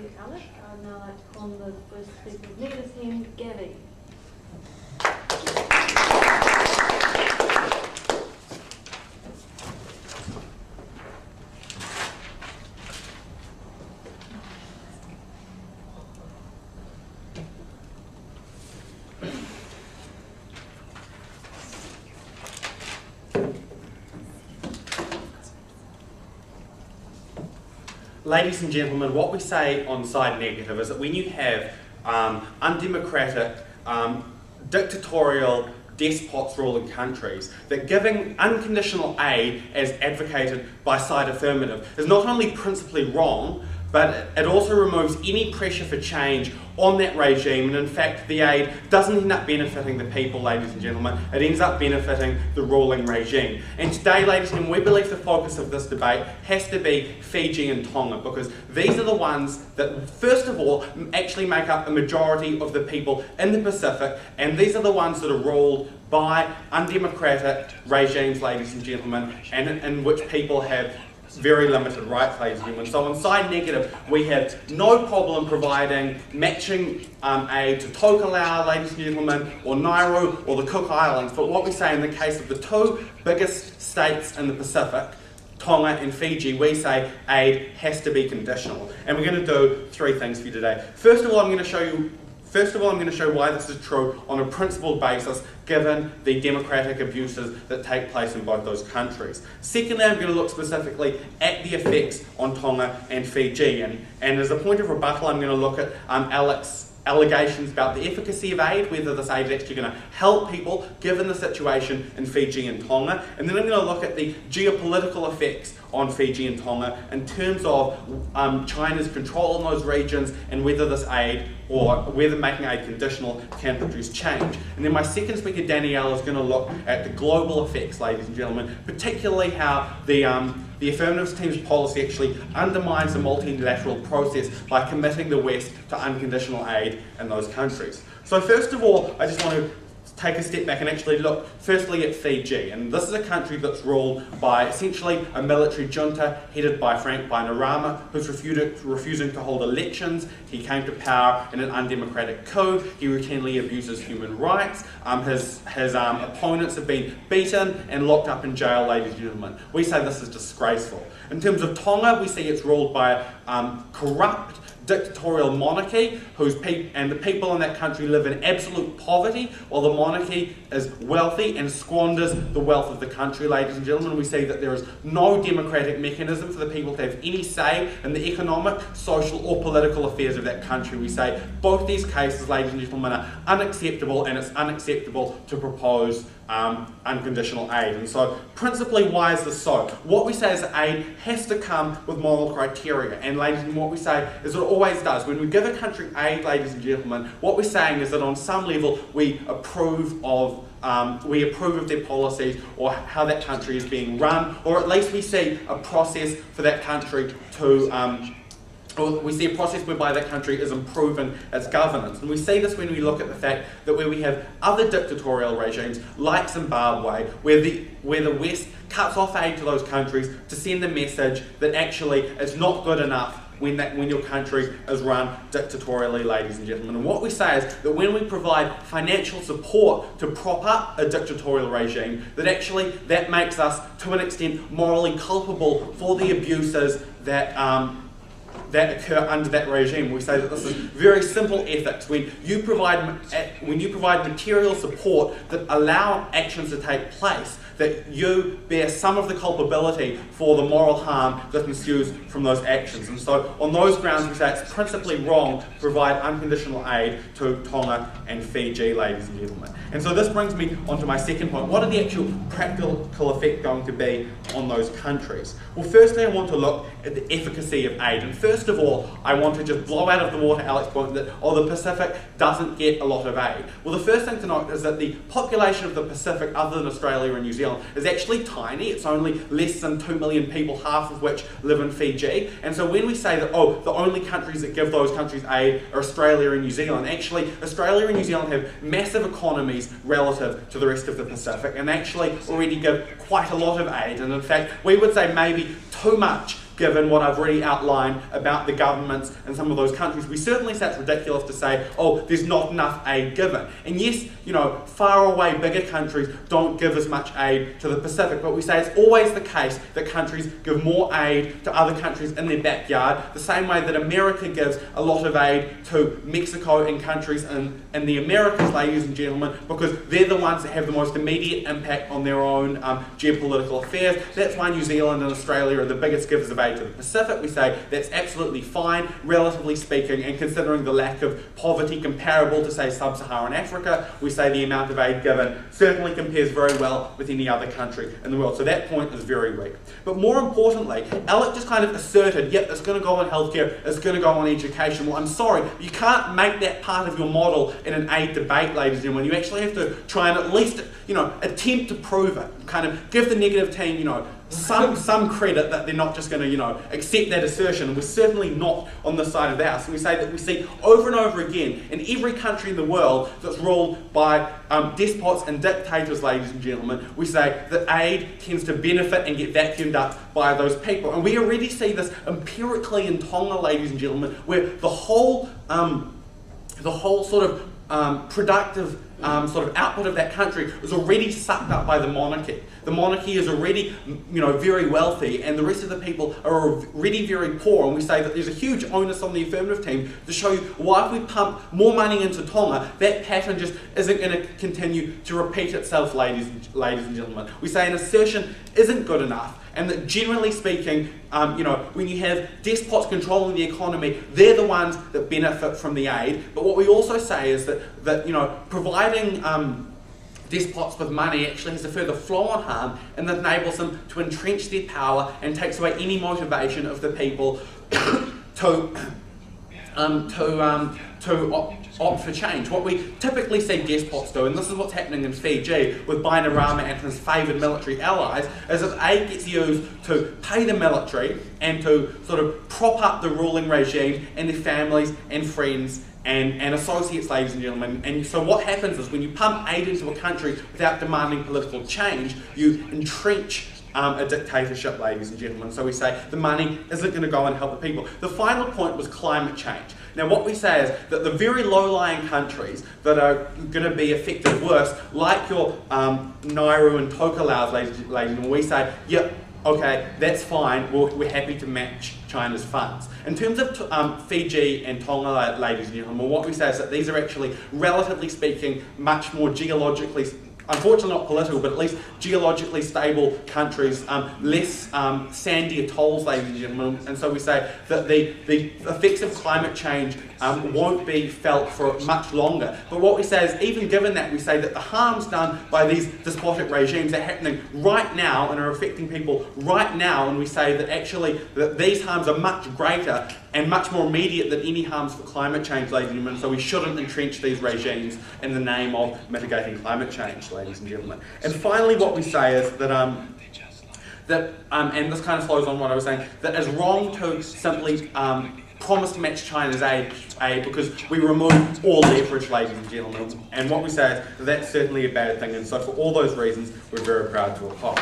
you, Alec. I'd now like to call on the first speaker of negative team, Gavey. Ladies and gentlemen, what we say on side negative is that when you have undemocratic, dictatorial despots ruling countries, that giving unconditional aid as advocated by side affirmative is not only principally wrong, but it also removes any pressure for change on that regime, and in fact the aid doesn't end up benefiting the people, ladies and gentlemen, it ends up benefiting the ruling regime. And today, ladies and gentlemen, we believe the focus of this debate has to be Fiji and Tonga, because these are the ones that, first of all, actually make up a majority of the people in the Pacific, and these are the ones that are ruled by undemocratic regimes, ladies and gentlemen, and in which people have very limited rights, ladies and gentlemen. So on side negative, we have no problem providing matching aid to Tokelau, ladies and gentlemen, or Nauru, or the Cook Islands. But what we say in the case of the two biggest states in the Pacific, Tonga and Fiji, we say aid has to be conditional. And we're going to do three things for you today. First of all, I'm going to show you why this is true on a principled basis, given the democratic abuses that take place in both those countries. Secondly, I'm going to look specifically at the effects on Tonga and Fiji. And as a point of rebuttal, I'm going to look at Alec's allegations about the efficacy of aid, whether this aid is actually going to help people given the situation in Fiji and Tonga. And then I'm going to look at the geopolitical effects on Fiji and Tonga in terms of China's control in those regions, and whether this aid, or whether making aid conditional, can produce change. And then my second speaker, Danielle, is going to look at the global effects, ladies and gentlemen, particularly how the affirmative team's policy actually undermines the multilateral process by committing the West to unconditional aid in those countries. So first of all, I just want to take a step back and actually look firstly at Fiji. And this is a country that's ruled by essentially a military junta headed by Frank Bainimarama, who's refusing to hold elections. He came to power in an undemocratic coup. He routinely abuses human rights. His opponents have been beaten and locked up in jail, ladies and gentlemen. We say this is disgraceful. In terms of Tonga, we see it's ruled by corrupt dictatorial monarchy, and the people in that country live in absolute poverty, while the monarchy is wealthy and squanders the wealth of the country, ladies and gentlemen. We see that there is no democratic mechanism for the people to have any say in the economic, social or political affairs of that country. We say both these cases, ladies and gentlemen, are unacceptable, and it's unacceptable to propose unconditional aid. And so principally, why is this so? What we say is that aid has to come with moral criteria, and ladies and what we say is it always does. When we give a country aid, ladies and gentlemen, what we're saying is that on some level we approve of their policies or how that country is being run, or at least we see a process for that country to we see a process whereby that country is improving its governance. And we see this when we look at the fact that where we have other dictatorial regimes like Zimbabwe, where the West cuts off aid to those countries to send the message that actually it's not good enough when your country is run dictatorially, ladies and gentlemen. And what we say is that when we provide financial support to prop up a dictatorial regime, that actually that makes us, to an extent, morally culpable for the abuses that occur under that regime. We say that this is very simple ethics. When you provide material support that allow actions to take place, that you bear some of the culpability for the moral harm that ensues from those actions. And so on those grounds, we say it's principally wrong to provide unconditional aid to Tonga and Fiji, ladies and gentlemen. And so this brings me on to my second point. What are the actual practical effect going to be on those countries? Well, firstly, I want to look at the efficacy of aid. And first of all, I want to just blow out of the water Alec's point that, the Pacific doesn't get a lot of aid. Well, the first thing to note is that the population of the Pacific, other than Australia and New Zealand, is actually tiny. It's only less than 2 million people, half of which live in Fiji. And so when we say that, the only countries that give those countries aid are Australia and New Zealand, actually Australia and New Zealand have massive economies relative to the rest of the Pacific, and actually already give quite a lot of aid. And in fact, we would say maybe too much, given what I've already outlined about the governments in some of those countries. We certainly say it's ridiculous to say, oh, there's not enough aid given. And yes, you know, far away bigger countries don't give as much aid to the Pacific, but we say it's always the case that countries give more aid to other countries in their backyard, the same way that America gives a lot of aid to Mexico and countries in the Americas, ladies and gentlemen, because they're the ones that have the most immediate impact on their own geopolitical affairs. That's why New Zealand and Australia are the biggest givers of aid to the Pacific. We say that's absolutely fine, relatively speaking, and considering the lack of poverty comparable to, say, sub-Saharan Africa, we say the amount of aid given certainly compares very well with any other country in the world. So that point is very weak. But more importantly, Alec just kind of asserted, yep, it's going to go on healthcare, it's going to go on education. Well, I'm sorry, you can't make that part of your model in an aid debate, ladies and gentlemen. You actually have to try and at least, you know, attempt to prove it. Kind of give the negative team, you know, some credit that they're not just going to, you know, accept that assertion. And we're certainly not on the side of the house. And we say that we see over and over again in every country in the world that's ruled by despots and dictators, ladies and gentlemen, we say that aid tends to benefit and get vacuumed up by those people. And we already see this empirically in Tonga, ladies and gentlemen, where the whole sort of productive sort of output of that country is already sucked up by the monarchy. The monarchy is already, you know, very wealthy, and the rest of the people are already very poor. And we say that there's a huge onus on the affirmative team to show you why, if we pump more money into Tonga, that pattern just isn't going to continue to repeat itself, ladies and gentlemen. We say an assertion isn't good enough. And that generally speaking, you know, when you have despots controlling the economy, they're the ones that benefit from the aid. But what we also say is that you know, providing despots with money actually has a further flow-on harm, and that enables them to entrench their power and takes away any motivation of the people to opt for change. What we typically see despots do, and this is what's happening in Fiji with Bainimarama and his favoured military allies, is that aid gets used to pay the military and to sort of prop up the ruling regime and their families and friends and associates, ladies and gentlemen. And so what happens is when you pump aid into a country without demanding political change, you entrench a dictatorship, ladies and gentlemen. So we say the money isn't going to go and help the people. The final point was climate change. Now what we say is that the very low-lying countries that are going to be affected worse, like your Nauru and Tokelau's, ladies and gentlemen, we say, yep, okay, that's fine, we're happy to match China's funds. In terms of Fiji and Tonga, ladies and gentlemen, what we say is that these are actually, relatively speaking, much more geologically, unfortunately not political, but at least geologically stable countries, less sandy atolls, ladies and gentlemen. And so we say that the effects of climate change won't be felt for much longer. But what we say is, even given that, we say that the harms done by these despotic regimes are happening right now and are affecting people right now, and we say that actually that these harms are much greater and much more immediate than any harms for climate change, ladies and gentlemen. So we shouldn't entrench these regimes in the name of mitigating climate change, ladies and gentlemen. And finally, what we say is that and this kind of flows on what I was saying, that it's wrong to simply promise to match China's aid because we remove all leverage, ladies and gentlemen. And what we say is that that's certainly a bad thing. And so for all those reasons, we're very proud to oppose.